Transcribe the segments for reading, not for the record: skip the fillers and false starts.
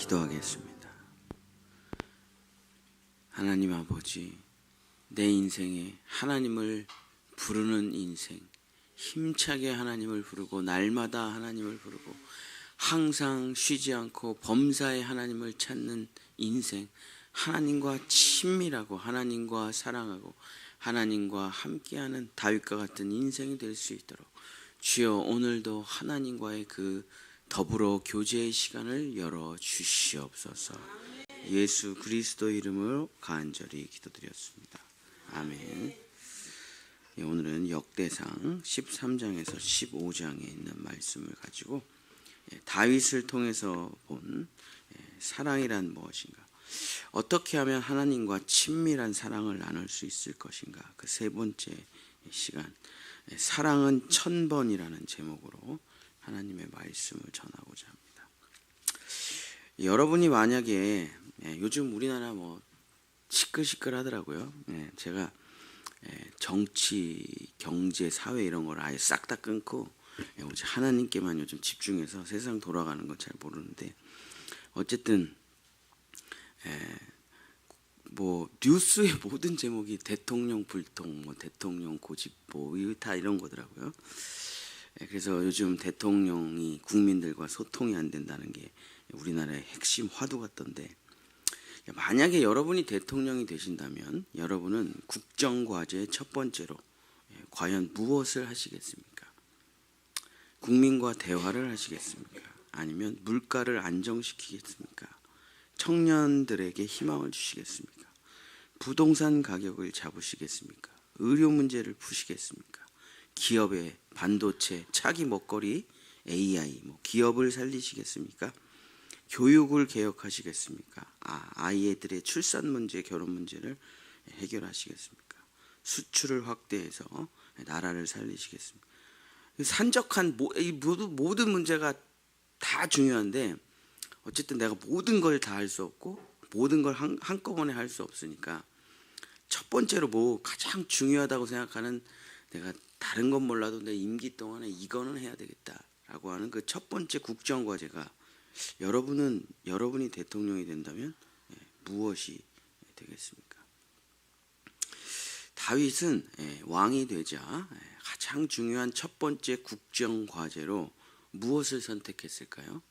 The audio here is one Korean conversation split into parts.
기도하겠습니다. 하나님 아버지, 내 인생에 하나님을 부르는 인생, 힘차게 하나님을 부르고 날마다 하나님을 부르고 항상 쉬지 않고 범사에 하나님을 찾는 인생, 하나님과 친밀하고 하나님과 사랑하고 하나님과 함께하는 다윗과 같은 인생이 될 수 있도록 주여 오늘도 하나님과의 그 더불어 교제의 시간을 열어 주시옵소서. 예수 그리스도 이름으로 간절히 기도드렸습니다. 아멘. 오늘은 역대상 13장에서 15장에 있는 말씀을 가지고 다윗을 통해서 본 사랑이란 무엇인가, 어떻게 하면 하나님과 친밀한 사랑을 나눌 수 있을 것인가, 그 세 번째 시간, 사랑은 1000번이라는 제목으로 하나님의 말씀을 전하고자 합니다. 여러분이 만약에 요즘 우리나라 시끌시끌하더라고요. 제가 정치, 경제, 사회 이런 걸 아예 싹 다 끊고 오직 하나님께만 요즘 집중해서 세상 돌아가는 건 잘 모르는데, 어쨌든 뉴스의 모든 제목이 대통령 불통, 대통령 고집, 다 이런 거더라고요. 그래서 요즘 대통령이 국민들과 소통이 안 된다는 게 우리나라의 핵심 화두 같던데, 만약에 여러분이 대통령이 되신다면 여러분은 국정과제 첫 번째로 과연 무엇을 하시겠습니까? 국민과 대화를 하시겠습니까? 아니면 물가를 안정시키겠습니까? 청년들에게 희망을 주시겠습니까? 부동산 가격을 잡으시겠습니까? 의료 문제를 푸시겠습니까? 기업의 반도체, 차기 먹거리, AI, 기업을 살리시겠습니까? 교육을 개혁하시겠습니까? 아이들의 출산 문제, 결혼 문제를 해결하시겠습니까? 수출을 확대해서 나라를 살리시겠습니까? 산적한 이 모든 문제가 다 중요한데, 어쨌든 내가 모든 걸 다 할 수 없고 모든 걸 한꺼번에 할 수 없으니까 첫 번째로 가장 중요하다고 생각하는, 내가 다른 건 몰라도 내 임기 동안에 이거는 해야 되겠다라고 하는 그 첫 번째 국정과제가, 여러분이 대통령이 된다면 무엇이 되겠습니까? 다윗은 왕이 되자 가장 중요한 첫 번째 국정과제로 무엇을 선택했을까요?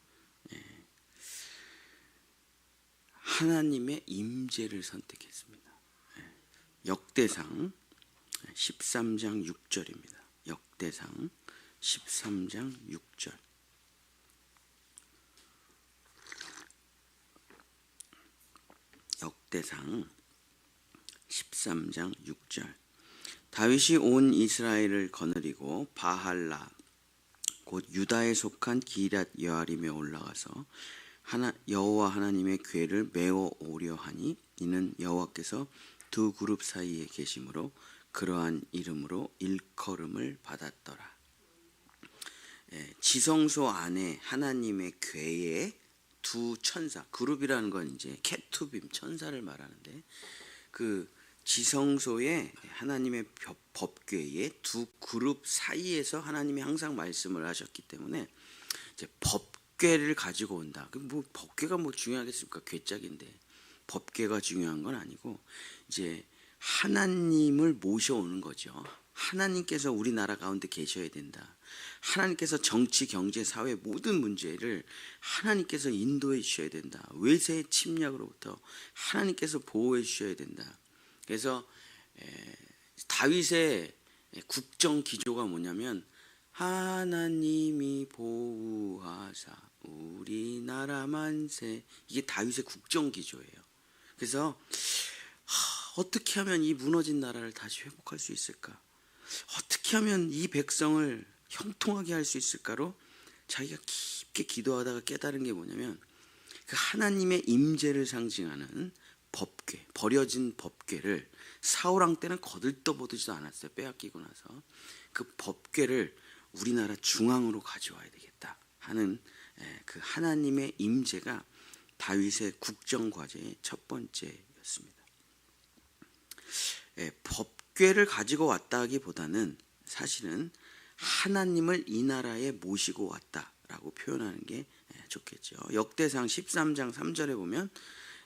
하나님의 임재를 선택했습니다. 역대상 13장 6절입니다. 역대상 13장 6절. 역대상 13장 6절. 다윗이 온 이스라엘을 거느리고 바할라 곧 유다에 속한 기럇 여아림에 올라가서 여호와 하나님의 궤를 메어 오려 하니, 이는 여호와께서 두 그룹 사이에 계심으로 그러한 이름으로 일컬음을 받았더라. 지성소 안에 하나님의 궤에 두 천사, 그룹이라는 건 이제 케투빔, 천사를 말하는데, 그 지성소에 하나님의 법궤에 두 그룹 사이에서 하나님이 항상 말씀을 하셨기 때문에 이제 법궤를 가지고 온다. 법궤가 중요하겠습니까? 궤짝인데 법궤가 중요한 건 아니고 이제 하나님을 모셔오는 거죠. 하나님께서 우리나라 가운데 계셔야 된다. 하나님께서 정치, 경제, 사회 모든 문제를 하나님께서 인도해 주셔야 된다. 외세의 침략으로부터 하나님께서 보호해 주셔야 된다. 그래서 다윗의 국정 기조가 뭐냐면, 하나님이 보호하사 우리나라 만세, 이게 다윗의 국정 기조예요. 그래서 어떻게 하면 이 무너진 나라를 다시 회복할 수 있을까? 어떻게 하면 이 백성을 형통하게 할 수 있을까로 자기가 깊게 기도하다가 깨달은 게 뭐냐면, 그 하나님의 임재를 상징하는 법궤, 버려진 법궤를 사울 왕 때는 거들떠보지도 않았어요. 빼앗기고 나서 그 법궤를 우리나라 중앙으로 가져와야 되겠다 하는 그 하나님의 임재가 다윗의 국정과제의 첫 번째였습니다. 법궤를 가지고 왔다기보다는 사실은 하나님을 이 나라에 모시고 왔다라고 표현하는 게 좋겠죠. 역대상 13장 3절에 보면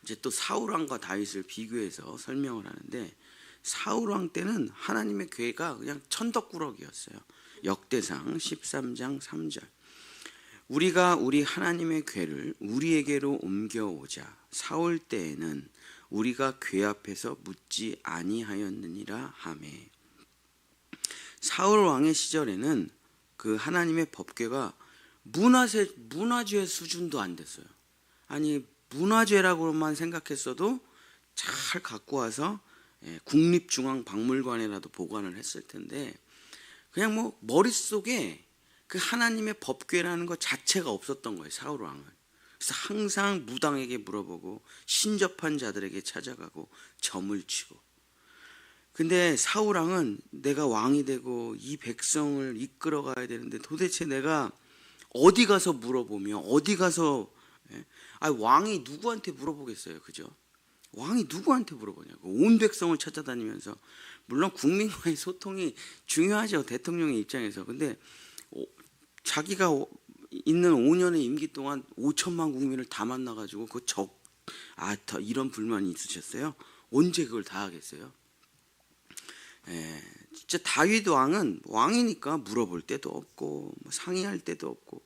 이제 또 사울 왕과 다윗을 비교해서 설명을 하는데, 사울 왕 때는 하나님의 괴가 그냥 천덕꾸러기였어요. 역대상 13장 3절. 우리가 우리 하나님의 괴를 우리에게로 옮겨오자. 사울 때에는 우리가 괴 앞에서 묻지 아니하였느니라 하매. 사울 왕의 시절에는 그 하나님의 법궤가 문화죄 수준도 안 됐어요. 아니, 문화재라고만 생각했어도 잘 갖고 와서 국립중앙박물관에라도 보관을 했을 텐데, 그냥 뭐 머릿속에 그 하나님의 법궤라는 것 자체가 없었던 거예요, 사울 왕은. 그래서 항상 무당에게 물어보고 신접한 자들에게 찾아가고 점을 치고. 근데 사울 왕은 내가 왕이 되고 이 백성을 이끌어 가야 되는데 도대체 내가 어디 가서 물어보며 어디 가서, 왕이 누구한테 물어보겠어요, 그죠? 왕이 누구한테 물어보냐고. 온 백성을 찾아다니면서. 물론 국민과의 소통이 중요하죠, 대통령의 입장에서. 근데 자기가 있는 5년의 임기 동안 5천만 국민을 다 만나가지고 이런 불만이 있으셨어요? 언제 그걸 다 하겠어요? 진짜 다윗 왕은 왕이니까 물어볼 데도 없고 상의할 데도 없고.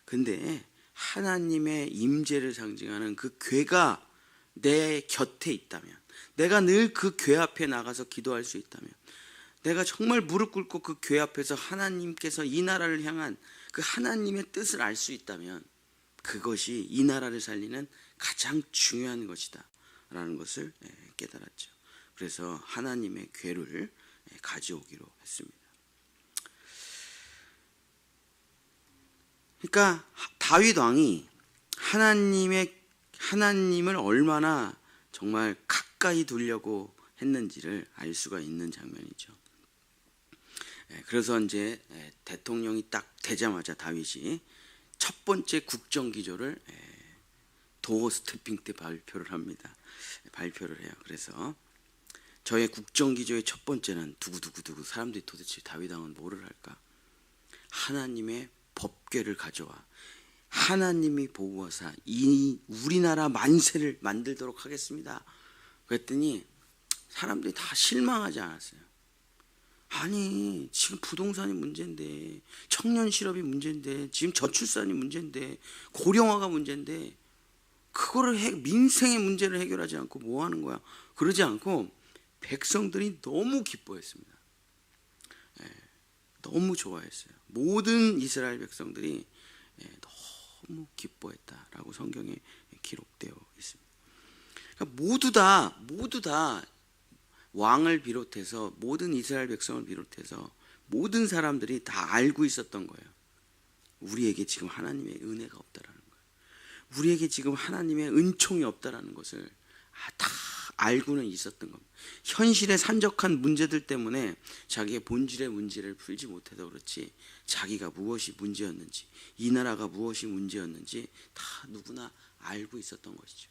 근데 하나님의 임재를 상징하는 그 궤가 내 곁에 있다면, 내가 늘 그 궤 앞에 나가서 기도할 수 있다면, 내가 정말 무릎 꿇고 그 궤 앞에서 하나님께서 이 나라를 향한 그 하나님의 뜻을 알 수 있다면, 그것이 이 나라를 살리는 가장 중요한 것이다 라는 것을 깨달았죠. 그래서 하나님의 궤를 가져오기로 했습니다. 그러니까 다윗 왕이 하나님을 얼마나 정말 가까이 두려고 했는지를 알 수가 있는 장면이죠. 그래서 이제 대통령이 딱 되자마자 다윗이 첫 번째 국정기조를 도어 스태핑 때 발표를 합니다. 발표를 해요. 그래서 저의 국정기조의 첫 번째는 두구두구두구. 사람들이 도대체 다윗 왕은 뭐를 할까? 하나님의 법궤를 가져와 하나님이 보호하사 이 우리나라 만세를 만들도록 하겠습니다. 그랬더니 사람들이 다 실망하지 않았어요. 아니, 지금 부동산이 문제인데, 청년 실업이 문제인데, 지금 저출산이 문제인데, 고령화가 문제인데, 그거를 민생의 문제를 해결하지 않고 뭐 하는 거야? 그러지 않고 백성들이 너무 기뻐했습니다. 너무 좋아했어요. 모든 이스라엘 백성들이 너무 기뻐했다라고 성경에 기록되어 있습니다. 그러니까 모두 다 왕을 비롯해서 모든 이스라엘 백성을 비롯해서 모든 사람들이 다 알고 있었던 거예요. 우리에게 지금 하나님의 은혜가 없다라는 거예요. 우리에게 지금 하나님의 은총이 없다라는 것을 다 알고는 있었던 겁니다. 현실의 산적한 문제들 때문에 자기의 본질의 문제를 풀지 못해서 그렇지, 자기가 무엇이 문제였는지, 이 나라가 무엇이 문제였는지 다 누구나 알고 있었던 것이죠.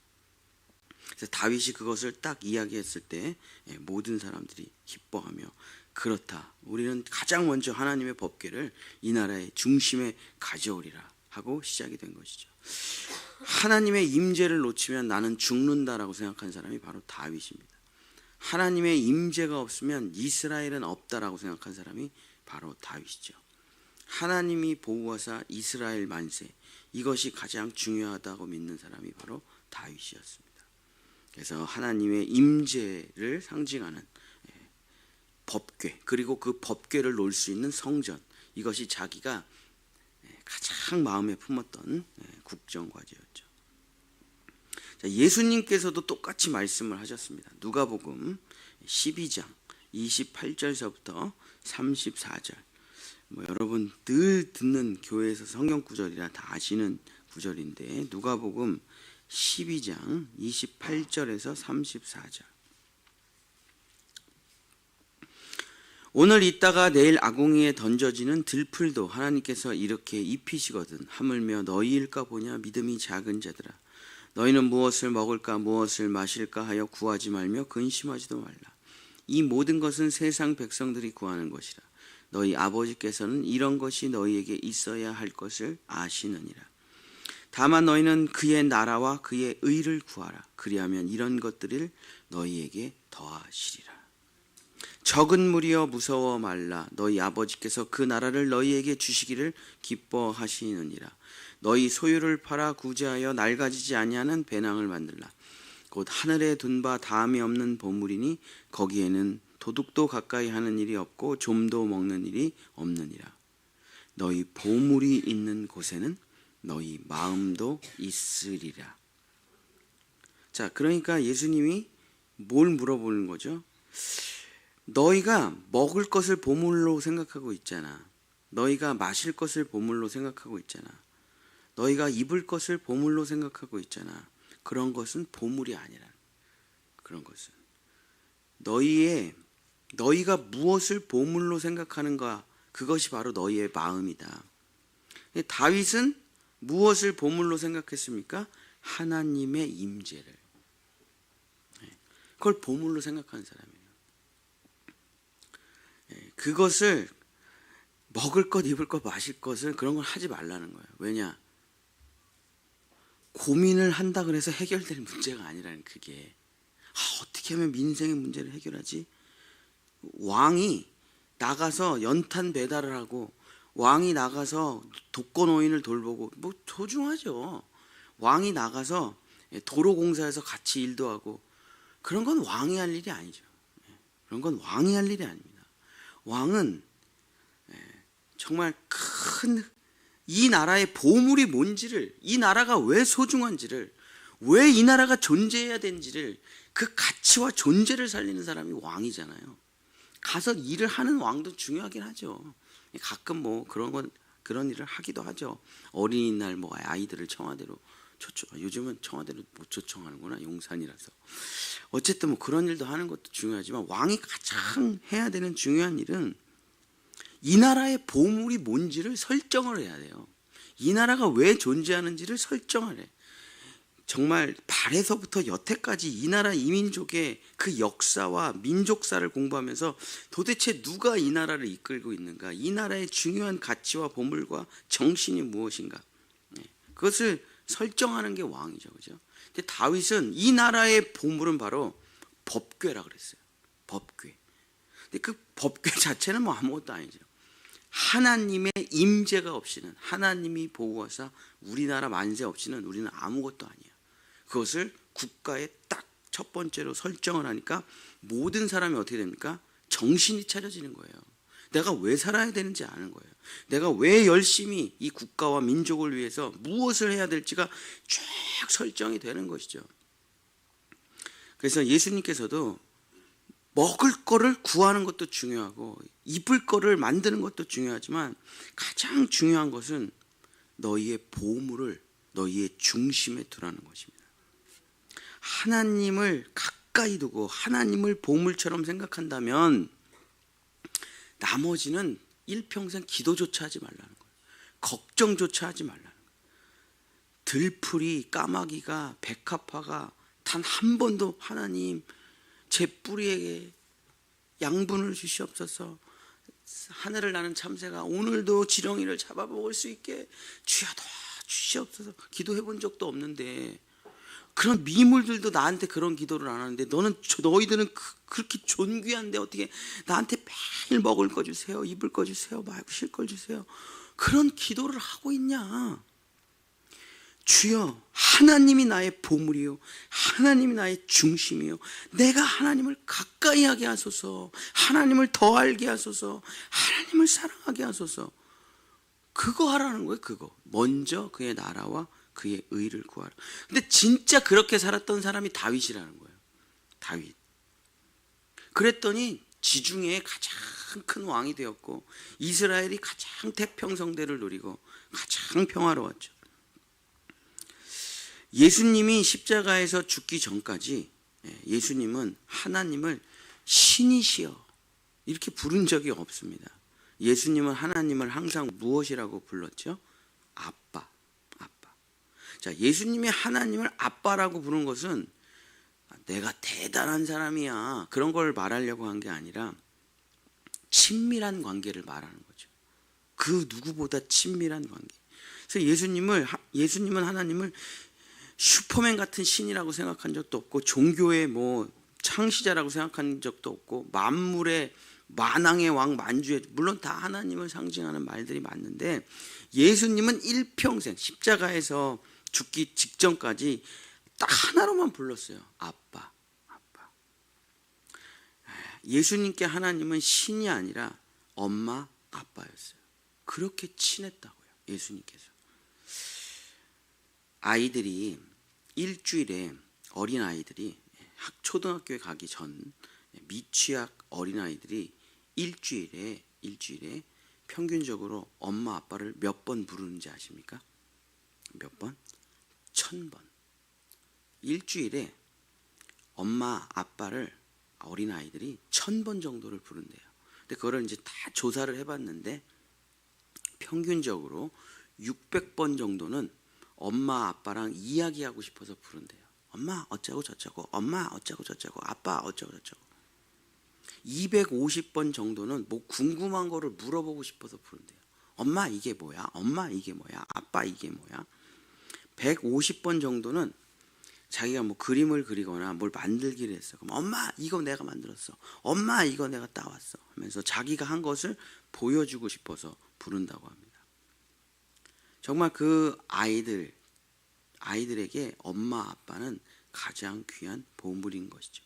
그래서 다윗이 그것을 딱 이야기했을 때 모든 사람들이 기뻐하며, 그렇다, 우리는 가장 먼저 하나님의 법궤를 이 나라의 중심에 가져오리라 하고 시작이 된 것이죠. 하나님의 임재를 놓치면 나는 죽는다라고 생각한 사람이 바로 다윗입니다. 하나님의 임재가 없으면 이스라엘은 없다라고 생각한 사람이 바로 다윗이죠. 하나님이 보호하사 이스라엘 만세, 이것이 가장 중요하다고 믿는 사람이 바로 다윗이었습니다. 그래서 하나님의 임재를 상징하는 법궤, 그리고 그 법궤를 놓을 수 있는 성전, 이것이 자기가 가장 마음에 품었던 국정과제였죠. 예수님께서도 똑같이 말씀을 하셨습니다. 누가복음 12장 28절서부터 34절. 여러분 늘 듣는 교회에서 성경 구절이라 다 아시는 구절인데, 누가복음 12장 28절에서 34절. 오늘 있다가 내일 아궁이에 던져지는 들풀도 하나님께서 이렇게 입히시거든 하물며 너희일까 보냐 믿음이 작은 자들아. 너희는 무엇을 먹을까 무엇을 마실까 하여 구하지 말며 근심하지도 말라. 이 모든 것은 세상 백성들이 구하는 것이라. 너희 아버지께서는 이런 것이 너희에게 있어야 할 것을 아시느니라. 다만 너희는 그의 나라와 그의 의를 구하라. 그리하면 이런 것들을 너희에게 더하시리라. 적은 무리여 무서워 말라. 너희 아버지께서 그 나라를 너희에게 주시기를 기뻐하시느니라. 너희 소유를 팔아 구제하여 낡아지지 아니하는 배낭을 만들라. 곧 하늘에 둔 바 다함이 없는 보물이니 거기에는 도둑도 가까이 하는 일이 없고 좀도 먹는 일이 없느니라. 너희 보물이 있는 곳에는 너희 마음도 있으리라. 자, 그러니까 예수님이 뭘 물어보는 거죠? 너희가 먹을 것을 보물로 생각하고 있잖아. 너희가 마실 것을 보물로 생각하고 있잖아. 너희가 입을 것을 보물로 생각하고 있잖아. 그런 것은 보물이 아니라. 그런 것은 너희가 무엇을 보물로 생각하는가, 그것이 바로 너희의 마음이다. 다윗은 무엇을 보물로 생각했습니까? 하나님의 임재를. 그걸 보물로 생각하는 사람이에요. 그것을 먹을 것, 입을 것, 마실 것을 그런 걸 하지 말라는 거예요. 왜냐? 고민을 한다 그래서 해결될 문제가 아니라는, 그게. 어떻게 하면 민생의 문제를 해결하지? 왕이 나가서 연탄 배달을 하고, 왕이 나가서 독거노인을 돌보고, 뭐 소중하죠. 왕이 나가서 도로공사에서 같이 일도 하고, 그런 건 왕이 할 일이 아니죠. 그런 건 왕이 할 일이 아닙니다. 왕은 정말 큰 이 나라의 보물이 뭔지를, 이 나라가 왜 소중한지를, 왜 이 나라가 존재해야 되는지를, 그 가치와 존재를 살리는 사람이 왕이잖아요. 가서 일을 하는 왕도 중요하긴 하죠. 가끔 뭐 그런 일을 하기도 하죠. 어린이날 뭐 아이들을 청와대로 요즘은 청와대로 못 초청하는구나, 용산이라서. 어쨌든 뭐 그런 일도 하는 것도 중요하지만, 왕이 가장 해야 되는 중요한 일은 이 나라의 보물이 뭔지를 설정을 해야 돼요. 이 나라가 왜 존재하는지를 설정을 해. 정말 발에서부터 여태까지 이 나라 이민족의 그 역사와 민족사를 공부하면서 도대체 누가 이 나라를 이끌고 있는가, 이 나라의 중요한 가치와 보물과 정신이 무엇인가, 그것을 설정하는 게 왕이죠. 그죠? 근데 다윗은 이 나라의 보물은 바로 법궤라 그랬어요. 법궤. 근데 그 법궤 자체는 뭐 아무것도 아니죠. 하나님의 임재가 없이는, 하나님이 보호하사 우리나라 만세 없이는 우리는 아무것도 아니야. 그것을 국가에 딱 첫 번째로 설정을 하니까 모든 사람이 어떻게 됩니까? 정신이 차려지는 거예요. 내가 왜 살아야 되는지 아는 거예요. 내가 왜 열심히 이 국가와 민족을 위해서 무엇을 해야 될지가 쫙 설정이 되는 것이죠. 그래서 예수님께서도 먹을 거를 구하는 것도 중요하고 입을 거를 만드는 것도 중요하지만, 가장 중요한 것은 너희의 보물을 너희의 중심에 두라는 것입니다. 하나님을 가까이 두고 하나님을 보물처럼 생각한다면 나머지는 일평생 기도조차 하지 말라는 거예요. 걱정조차 하지 말라는 거예요. 들풀이, 까마귀가, 백합화가 단 한 번도 하나님 제 뿌리에게 양분을 주시옵소서, 하늘을 나는 참새가 오늘도 지렁이를 잡아먹을 수 있게 주여 도와주시옵소서, 기도해 본 적도 없는데, 그런 미물들도 나한테 그런 기도를 안 하는데, 너희들은 그렇게 존귀한데 어떻게 나한테 매일 먹을 거 주세요, 입을 거 주세요, 마실 걸 주세요, 그런 기도를 하고 있냐? 주여, 하나님이 나의 보물이요, 하나님이 나의 중심이요, 내가 하나님을 가까이 하게 하소서, 하나님을 더 알게 하소서, 하나님을 사랑하게 하소서. 그거 하라는 거예요. 그거 먼저 그의 나라와 그의 의를 구하라. 근데 진짜 그렇게 살았던 사람이 다윗이라는 거예요. 다윗. 그랬더니 지중해의 가장 큰 왕이 되었고, 이스라엘이 가장 태평성대를 누리고 가장 평화로웠죠. 예수님이 십자가에서 죽기 전까지 예수님은 하나님을 신이시여 이렇게 부른 적이 없습니다. 예수님은 하나님을 항상 무엇이라고 불렀죠? 아빠. 자, 예수님이 하나님을 아빠라고 부른 것은 내가 대단한 사람이야 그런 걸 말하려고 한 게 아니라 친밀한 관계를 말하는 거죠. 그 누구보다 친밀한 관계. 그래서 예수님은 하나님을 슈퍼맨 같은 신이라고 생각한 적도 없고, 종교의 뭐 창시자라고 생각한 적도 없고, 만물의 만왕의 왕 만주의, 물론 다 하나님을 상징하는 말들이 맞는데, 예수님은 일평생 십자가에서 죽기 직전까지 딱 하나로만 불렀어요. 아빠, 아빠. 예수님께 하나님은 신이 아니라 엄마, 아빠였어요. 그렇게 친했다고요, 예수님께서. 아이들이 일주일에, 어린 아이들이 초등학교에 가기 전 미취학 어린 아이들이 일주일에 평균적으로 엄마 아빠를 몇 번 부르는지 아십니까? 몇 번? 1000번. 일주일에 엄마 아빠를 어린 아이들이 1000번 정도를 부른대요. 근데 그거를 이제 다 조사를 해봤는데 평균적으로 600번 정도는 엄마 아빠랑 이야기하고 싶어서 부른대요. 엄마 어쩌고 저쩌고, 엄마 어쩌고 저쩌고, 아빠 어쩌고 저쩌고. 250번 정도는 뭐 궁금한 거를 물어보고 싶어서 부른대요. 엄마 이게 뭐야? 엄마 이게 뭐야? 아빠 이게 뭐야? 150번 정도는 자기가 뭐 그림을 그리거나 뭘 만들기를 했어. 그럼 엄마 이거 내가 만들었어. 엄마 이거 내가 따왔어. 하면서 자기가 한 것을 보여주고 싶어서 부른다고 합니다. 정말 그 아이들에게 엄마 아빠는 가장 귀한 보물인 것이죠.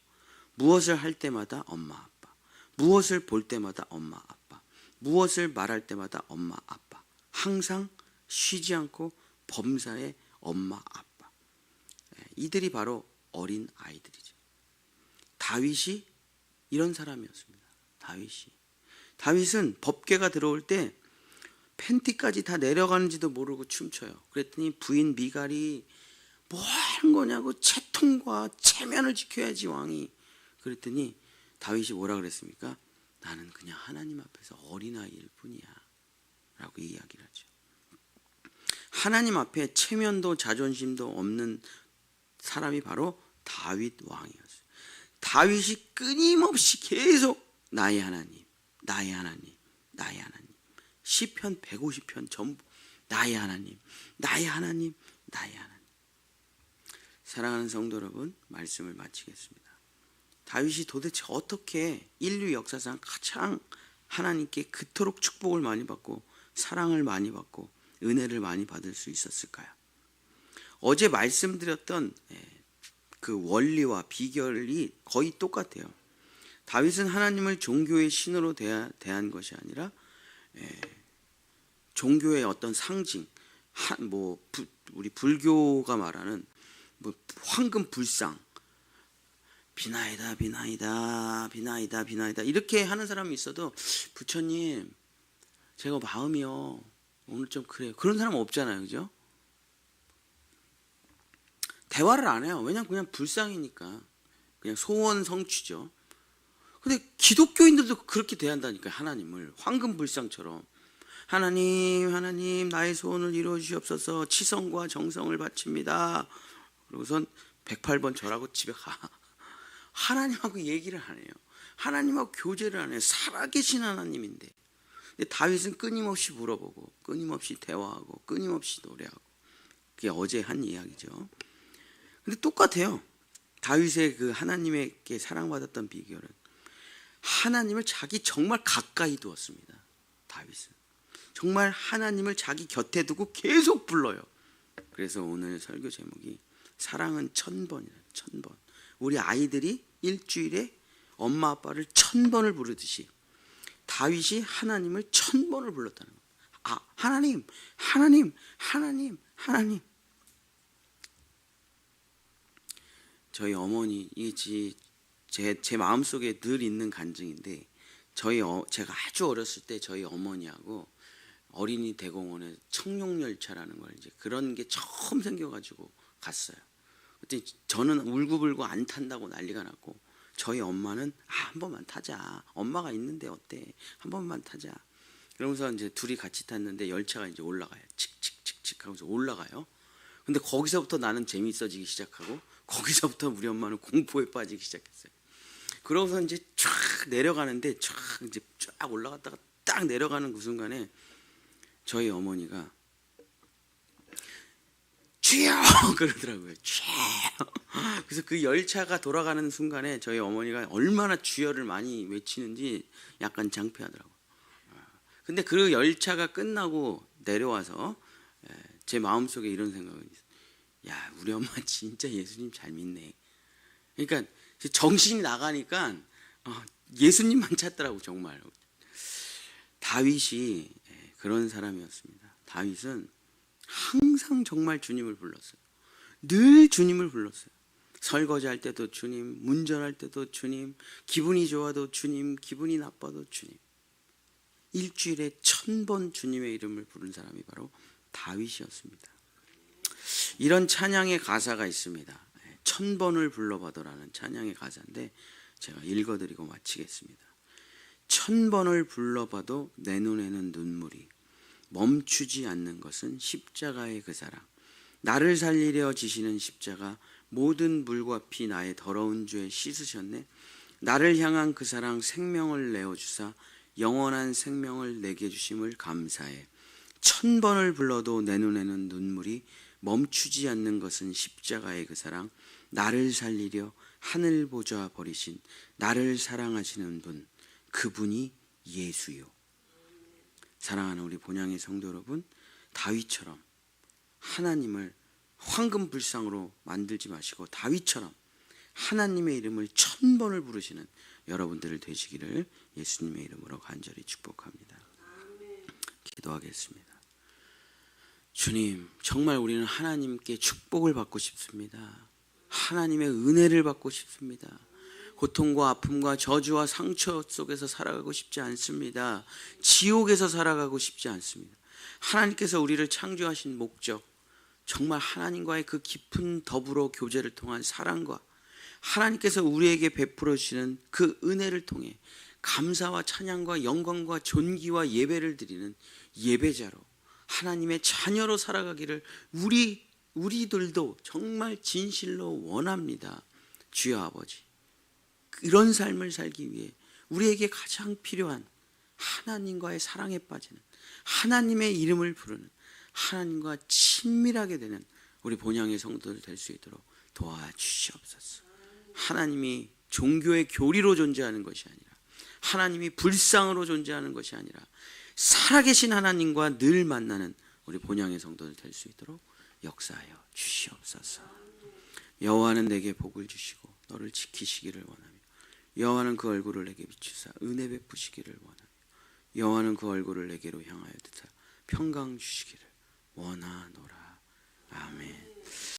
무엇을 할 때마다 엄마 아빠, 무엇을 볼 때마다 엄마 아빠, 무엇을 말할 때마다 엄마 아빠, 항상 쉬지 않고 범사에 엄마 아빠. 이들이 바로 어린 아이들이죠. 다윗이 이런 사람이었습니다. 다윗은 법궤가 들어올 때 팬티까지 다 내려가는지도 모르고 춤춰요. 그랬더니 부인 미갈이 뭐 하는 거냐고, 채통과 체면을 지켜야지 왕이. 그랬더니 다윗이 뭐라 그랬습니까? 나는 그냥 하나님 앞에서 어린아이일 뿐이야 라고 이야기를 하죠. 하나님 앞에 체면도 자존심도 없는 사람이 바로 다윗 왕이었어요. 다윗이 끊임없이 계속 나의 하나님, 나의 하나님, 나의 하나님. 시편 150편 전부 나의 하나님, 나의 하나님, 나의 하나님. 사랑하는 성도 여러분, 말씀을 마치겠습니다. 다윗이 도대체 어떻게 인류 역사상 가장 하나님께 그토록 축복을 많이 받고 사랑을 많이 받고 은혜를 많이 받을 수 있었을까요? 어제 말씀드렸던 그 원리와 비결이 거의 똑같아요. 다윗은 하나님을 종교의 신으로 대한 것이 아니라 종교의 어떤 상징, 우리 불교가 말하는 뭐 황금 불상, 비나이다 비나이다 비나이다 비나이다 이렇게 하는 사람이 있어도, 부처님 제가 마음이요 오늘 좀 그래요, 그런 사람 없잖아요, 그죠? 대화를 안 해요. 왜냐면 그냥 불상이니까, 그냥 소원 성취죠. 근데 기독교인들도 그렇게 대한다니까요. 하나님을 황금 불상처럼. 하나님, 하나님, 나의 소원을 이루어 주시옵소서. 치성과 정성을 바칩니다. 그러고선 108번 절하고 집에 가. 하나님하고 얘기를 안 해요. 하나님하고 교제를 안 해요. 살아계신 하나님인데. 근데 다윗은 끊임없이 물어보고, 끊임없이 대화하고, 끊임없이 노래하고. 그게 어제 한 이야기죠. 근데 똑같아요. 다윗의 그 하나님에게 사랑받았던 비결은 하나님을 자기 정말 가까이 두었습니다. 다윗은 정말 하나님을 자기 곁에 두고 계속 불러요. 그래서 오늘 설교 제목이 사랑은 1000번이에요. 1000번. 우리 아이들이 일주일에 엄마 아빠를 1000번을 부르듯이 다윗이 하나님을 1000번을 불렀다는 거예요. 아, 하나님, 하나님, 하나님, 하나님. 저희 어머니, 이게 제 마음속에 늘 있는 간증인데, 제가 아주 어렸을 때 저희 어머니하고 어린이 대공원에 청룡열차라는 걸, 이제 그런 게 처음 생겨가지고 갔어요. 그때 저는 울고불고 안 탄다고 난리가 났고, 저희 엄마는 한 번만 타자, 엄마가 있는데 어때, 한 번만 타자. 그러면서 이제 둘이 같이 탔는데 열차가 이제 올라가요. 칙칙칙칙 하면서 올라가요. 근데 거기서부터 나는 재미있어지기 시작하고, 거기서부터 우리 엄마는 공포에 빠지기 시작했어요. 그러고서 이제 쫙 내려가는데, 이제 쫙 올라갔다가 딱 내려가는 그 순간에 저희 어머니가 주여 그러더라고요. 주여. 그래서 그 열차가 돌아가는 순간에 저희 어머니가 얼마나 주여를 많이 외치는지 약간 창피하더라고요. 근데 그 열차가 끝나고 내려와서 제 마음속에 이런 생각이 있어요. 야, 우리 엄마 진짜 예수님 잘 믿네. 그러니까 정신이 나가니까 예수님만 찾더라고. 정말 다윗이 그런 사람이었습니다. 다윗은 항상 정말 주님을 불렀어요. 늘 주님을 불렀어요. 설거지할 때도 주님, 운전할 때도 주님, 기분이 좋아도 주님, 기분이 나빠도 주님. 일주일에 1000번 주님의 이름을 부른 사람이 바로 다윗이었습니다. 이런 찬양의 가사가 있습니다. 1000번을 불러봐도라는 찬양의 가사인데 제가 읽어드리고 마치겠습니다. 1000번을 불러봐도 내 눈에는 눈물이 멈추지 않는 것은 십자가의 그 사랑. 나를 살리려 지시는 십자가, 모든 물과 피 나의 더러운 죄 씻으셨네. 나를 향한 그 사랑, 생명을 내어주사 영원한 생명을 내게 주심을 감사해. 1000번을 불러도 내 눈에는 눈물이 멈추지 않는 것은 십자가의 그 사랑. 나를 살리려 하늘 보좌 버리신 나를 사랑하시는 분, 그분이 예수요. 사랑하는 우리 본향의 성도 여러분, 다윗처럼 하나님을 황금불상으로 만들지 마시고 다윗처럼 하나님의 이름을 1000번을 부르시는 여러분들을 되시기를 예수님의 이름으로 간절히 축복합니다. 기도하겠습니다. 주님, 정말 우리는 하나님께 축복을 받고 싶습니다. 하나님의 은혜를 받고 싶습니다. 고통과 아픔과 저주와 상처 속에서 살아가고 싶지 않습니다. 지옥에서 살아가고 싶지 않습니다. 하나님께서 우리를 창조하신 목적, 정말 하나님과의 그 깊은 더불어 교제를 통한 사랑과 하나님께서 우리에게 베풀어 주시는 그 은혜를 통해 감사와 찬양과 영광과 존귀와 예배를 드리는 예배자로, 하나님의 자녀로 살아가기를 우리들도 정말 진실로 원합니다. 주여 아버지, 이런 삶을 살기 위해 우리에게 가장 필요한 하나님과의 사랑에 빠지는, 하나님의 이름을 부르는, 하나님과 친밀하게 되는 우리 본향의 성도들 될 수 있도록 도와주시옵소서. 하나님이 종교의 교리로 존재하는 것이 아니라, 하나님이 불상으로 존재하는 것이 아니라 살아계신 하나님과 늘 만나는 우리 본향의 성도들 될 수 있도록 역사하여 주시옵소서. 여호와는 내게 복을 주시고 너를 지키시기를 원하며, 여호와는 그 얼굴을 내게 비추사 은혜 베푸시기를 원하며, 여호와는 그 얼굴을 내게로 향하여 드사 평강 주시기를 원하노라. 아멘.